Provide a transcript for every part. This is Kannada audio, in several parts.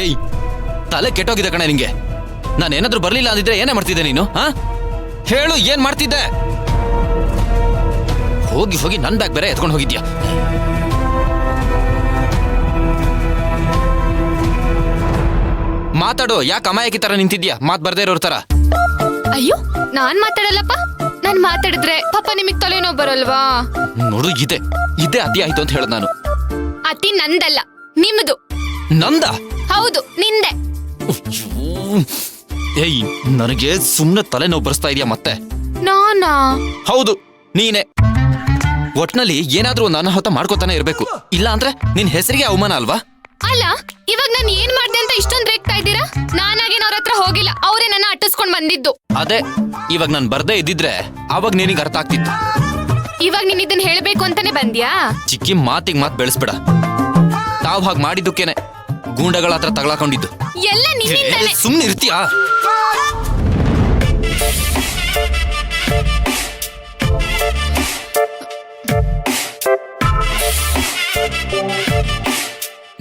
ಏಯ್, ತಲೆ ಕೆಟ್ಟೋಗಿದೆ ಕಣೆ ನಿಂಗೆ. ನಾನೇನಾದ್ರೂ ಬರ್ಲಿಲ್ಲ ಅಂದಿದ್ರೆ ಏನೇ ಮಾಡ್ತಿದ್ದೆ ನೀನು? ಹೇಳು, ಏನ್ ಮಾಡ್ತಿದ್ದೆ? ಹೋಗಿ ಹೋಗಿ ನನ್ ಬ್ಯಾಗ್ ಬೇರೆ ಎತ್ಕೊಂಡು ಹೋಗಿದ್ಯಾ? ಮಾತಾಡು, ಯಾಕೆ ಅಮಾಯಕಿ ತರ ನಿಂತಿದ್ಯಾ? ಮಾತ್ ಬರ್ದೇ ಇರೋರ್ ತರ. ಅಯ್ಯೋ, ನಾನ್ ಮಾತಾಡಲ್ಲಪ್ಪ. ನಾನ್ ಮಾತಾಡಿದ್ರೆ ಪಾಪ ನಿಮಗ್ ತಲೆನೋವು ಬರಲ್ವಾ? ನೋಡು, ಇದೇ ಅತಿ ಆಯ್ತು ಅಂತ ಹೇಳದ್ ನಾನು. ಅತಿ ನಂದಲ್ಲ, ನಿಮ್ದು. ನಂದ? ಹೌದು, ನಿಂದೆ. ಏಯ್, ನನಗೆ ಸುಮ್ನೆ ತಲೆನೋವು ಬರ್ಸ್ತಾ ಇದೆಯಾ ಮತ್ತೆ? ನಾನಾ? ಹೌದು, ನೀನೆ. ಒಟ್ನಲ್ಲಿ ಏನಾದ್ರೂ ಒಂದು ಅನಾಹುತ ಮಾಡ್ಕೋತಾನೆ ಇರ್ಬೇಕು, ಇಲ್ಲ ಅಂದ್ರೆ ನಿನ್ ಹೆಸರಿಗೆ ಅವಮಾನ ಅಲ್ವಾ? ಅಲ್ಲ, ಇವಾಗ ನಾನು ಏನ್ ಮಾಡ್ದೆ ಅಂತ ಇಷ್ಟೊಂದು ರೇಗ್ತಾ ಇದ್ದೀರಾ? ನಾನಾಗೇನ್ ಅವ್ರ ಹತ್ರ ಹೋಗಿಲ್ಲ, ಅವರೇ ನನ್ನ ಅಟ್ಟಿಸ್ಕೊಂಡ್ ಬಂದಿದ್ದು. ಅದೇ, ಇವಾಗ ನಾನ್ ಬರ್ದೇ ಇದ್ದಿದ್ರೆ ಅವಾಗ ನಿನಗೆ ಅರ್ಥ ಆಗ್ತಿತ್ತು. ಇವಾಗ ನೀನ್ ಇದನ್ನ ಹೇಳ್ಬೇಕು ಅಂತಾನೆ ಬಂದ್ಯಾ? ಚಿಕ್ಕಿ ಮಾತಿಗೆ ಮಾತ್ ಬೆಳೆಸ್ಬೇಡ. ತಾವ್ ಹಾಗೆ ಮಾಡಿದ್ದಕ್ಕೇನೆ ಗೂಂಡಗಳ ಹತ್ರ ತಗಲಾಕೊಂಡಿದ್ದು. ಎಲ್ಲ ನಿನ್ನಿಂದಾನೆ. ಸುಮ್ನೆ ಇರ್ತೀಯಾ?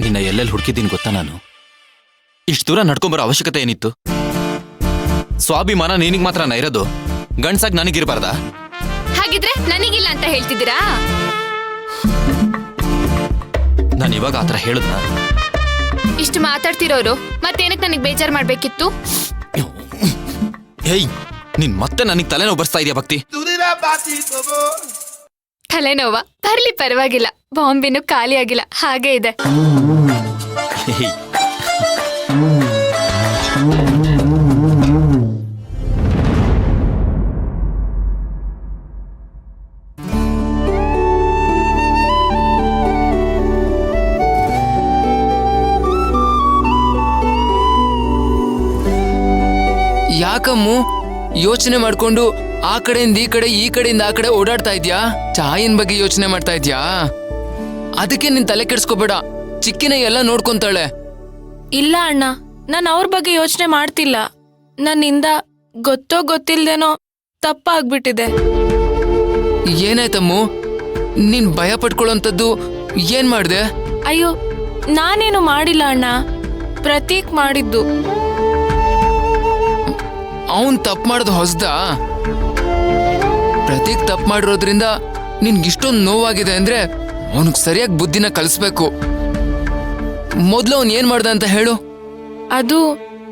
ನಿನ್ನ ಎಲ್ಲೆಲ್ಲಿ ಹುಡುಕಿದ್ದೀನಿ ಗೊತ್ತಾ ನಾನು? ಇಷ್ಟು ದೂರ ನಡ್ಕೊಂಬರೋ ಅವಶ್ಯಕತೆ ಏನಿತ್ತು? ಸ್ವಾಭಿಮಾನ ನಿನಗ್ ಮಾತ್ರ ಇರೋದು, ಗಂಡ್ಸಾಗ್ ನನಗಿರ್ಬಾರ್ದಾ? ಹಾಗಿದ್ರೆ ನನಗಿಲ್ಲ ಅಂತ ಹೇಳ್ತಿದ್ದೀರಾ? ನಾನು ಇವಾಗ ಆತರ ಹೇಳದ್ನ? ಇಷ್ಟು ಮಾತಾಡ್ತಿರೋರು ಮತ್ತೇನಕ್ಕೆ ನನಗ್ ಬೇಜಾರ್ ಮಾಡ್ಬೇಕಿತ್ತು? ಏಯ್, ನೀನ್ ಮತ್ತೆ ನನಗ್ ತಲೆನೋವು ಬರ್ಸ್ತಾ ಇದೆಯಾ ಭಕ್ತಿ? ತಲೆನೋವ ಬರ್ಲಿ, ಪರವಾಗಿಲ್ಲ. ಬಾಂಬಿನೂ ಖಾಲಿ ಆಗಿಲ್ಲ, ಹಾಗೆ ಇದೆ. ಯಾಕಮ್ಮು ಯೋಚನೆ ಮಾಡ್ಕೊಂಡು ಆ ಕಡೆಯಿಂದ ಈ ಕಡೆಯಿಂದ ಆ ಕಡೆ ಓಡಾಡ್ತಾ ಇದ್ಯಾ? ಚಾಯಿನ್ ಬಗ್ಗೆ ಯೋಚನೆ ಮಾಡ್ತಾ ಇದ್ಯಾ? ಅದಕ್ಕೆ ನಿನ್ ತಲೆ ಕೆಡ್ಸ್ಕೋಬೇಡ, ಚಿಕ್ಕಿನ ಎಲ್ಲ ನೋಡ್ಕೊಂತಾಳೆ. ಇಲ್ಲ ಅಣ್ಣ, ನಾನು ಅವ್ರ ಬಗ್ಗೆ ಯೋಚನೆ ಮಾಡ್ತಿಲ್ಲ. ನನ್ನಿಂದ ಗೊತ್ತೋ ಗೊತ್ತಿಲ್ದೇನೋ ತಪ್ಪಾಗ್ಬಿಟ್ಟಿದೆ. ಏನಾಯ್ತಮ್ಮು? ನೀನ್ ಭಯ ಪಟ್ಕೊಳ್ಳೋಂಥದ್ದು ಏನ್ ಮಾಡ್ದೆ? ಅಯ್ಯೋ, ನಾನೇನು ಮಾಡಿಲ್ಲ ಅಣ್ಣ, ಪ್ರತೀಕ್ ಮಾಡಿದ್ದು. ಅವನ್ ತಪ್ಪು ಮಾಡೋದು ಹೊಸ್ದಾ? ಪ್ರತೀಕ್ ತಪ್ಪು ಮಾಡಿರೋದ್ರಿಂದ ನಿನ್ಗಿಷ್ಟೊಂದು ನೋವಾಗಿದೆ ಅಂದ್ರೆ ಅವನಿಗೆ ಸರಿಯಾಗಿ ಬುದ್ಧಿನ ಕಲಿಸ್ಬೇಕು. ಮೊದ್ಲು ಅವನ್ ಏನ್ ಮಾಡ್ದ ಅಂತ ಹೇಳು. ಅದು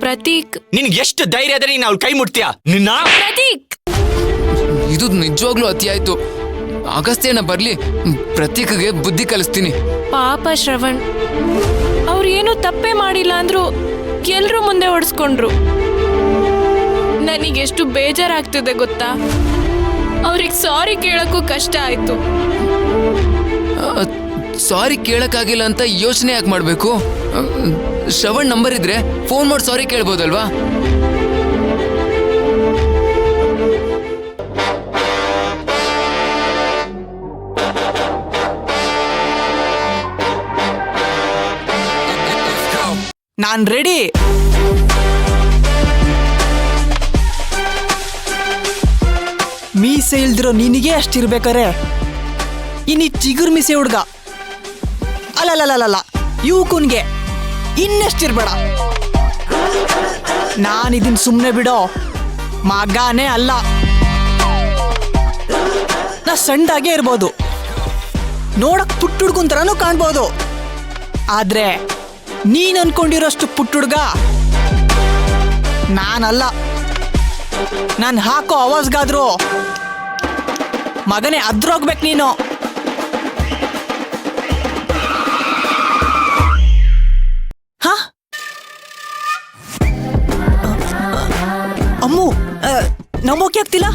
ಪ್ರತೀಕ್. ನಿನ್ಗೆ ಎಷ್ಟು ಧೈರ್ಯ ಇದ್ರೆ ನೀನು ಅವ್ಳ ಕೈ ಮುಟ್ತೀಯಾ? ನಿನ್ನ ಪ್ರತೀಕ್, ಇದು ನಿಜವಾಗ್ಲೂ ಅತಿ ಆಯ್ತು. ಅಗಸ್ತ್ಯನ ಬರ್ಲಿ, ಪ್ರತೀಕ್ಗೆ ಬುದ್ಧಿ ಕಲಿಸ್ತೀನಿ. ಪಾಪ ಶ್ರವಣ್, ಅವ್ರು ಏನೂ ತಪ್ಪೇ ಮಾಡಿಲ್ಲ ಅಂದ್ರು ಎಲ್ರೂ ಮುಂದೆ ಓಡಿಸ್ಕೊಂಡ್ರು. ನನಗೆಷ್ಟು ಬೇಜಾರಾಗ್ತಿದೆ ಗೊತ್ತಾ? ಅವ್ರಿಗೆ ಸಾರಿ ಕೇಳಕ್ಕೂ ಕಷ್ಟ ಆಯ್ತು. ಸಾರಿ ಕೇಳಕ್ಕಾಗಿಲ್ಲ ಅಂತ ಯೋಚನೆ ಯಾಕೆ ಮಾಡ್ಬೇಕು? ಶ್ರವಣ್ ನಂಬರ್ ಇದ್ರೆ ಫೋನ್ ಮಾಡಿ ಸಾರಿ ಕೇಳ್ಬೋದಲ್ವಾ? ನಾನ್ ರೆಡಿ. ಮೀಸೆ ಇಲ್ದಿರೋ ನಿನಗೆ ಅಷ್ಟಿರ್ಬೇಕಾರೆ ಇನ್ನಿ ಚಿಗುರು ಮೀಸೆ ಹುಡ್ಗ ಅಲ್ಲಲ್ಲ ಇವಕುನ್ಗೆ ಇನ್ನೆಷ್ಟಿರ್ಬೇಡ. ನಾನಿದನ್ ಸುಮ್ಮನೆ ಬಿಡೋ ಮಗಾನೇ ಅಲ್ಲ. ನಾ ಸಣ್ಣದಾಗೆ ಇರ್ಬೋದು, ನೋಡಕ್ ಪುಟ್ಟ ಹುಡ್ಗನ್ ಥರನೂ ಕಾಣ್ಬೋದು. ಆದ್ರೆ ನೀನ್ ಅನ್ಕೊಂಡಿರೋಷ್ಟು ಪುಟ್ಟ ಹುಡ್ಗ ನಾನಲ್ಲ. ನಾನು ಹಾಕೋ ಆವಾಜ್ಗಾದ್ರು ಮಗನೇ ಅದ್ರೋಗ್ಬೇಕು ನೀನು. ಹ ಅಮ್ಮು, ನಂಬೋಕೆ ಆಗ್ತಿಲ್ಲ.